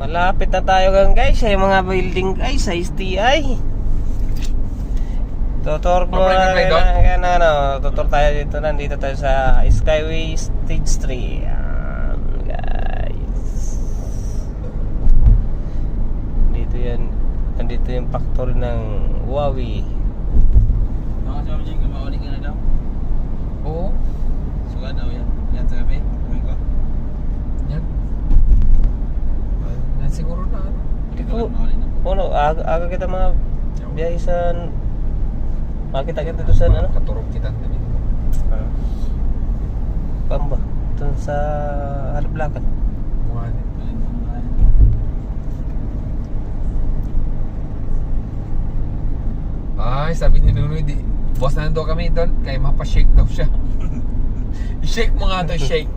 Malapit na tayo gang guys sa mga building guys sa STI. Tutor mo tutor tayo dito, nandito tayo sa Skyway Stage 3. Yan, guys. Dito yan, nandito yung factory ng Huawei. Nakasama dyan ka, maulit ka na daw. Oo. Sugat daw yan. Yan sa gabi. Kumain ko. Yan. Yan siguro na. Hindi ko, Maulit na. aga kita mga biyahe sa, makita kita dito sa ano? Katurog kita. Pamba, dun sa Haliplakan. Buwan. Ay, sabi ni Nunoy, boss na nandun kami doon, kaya mapashake daw siya. I-shake mo nga to, shake.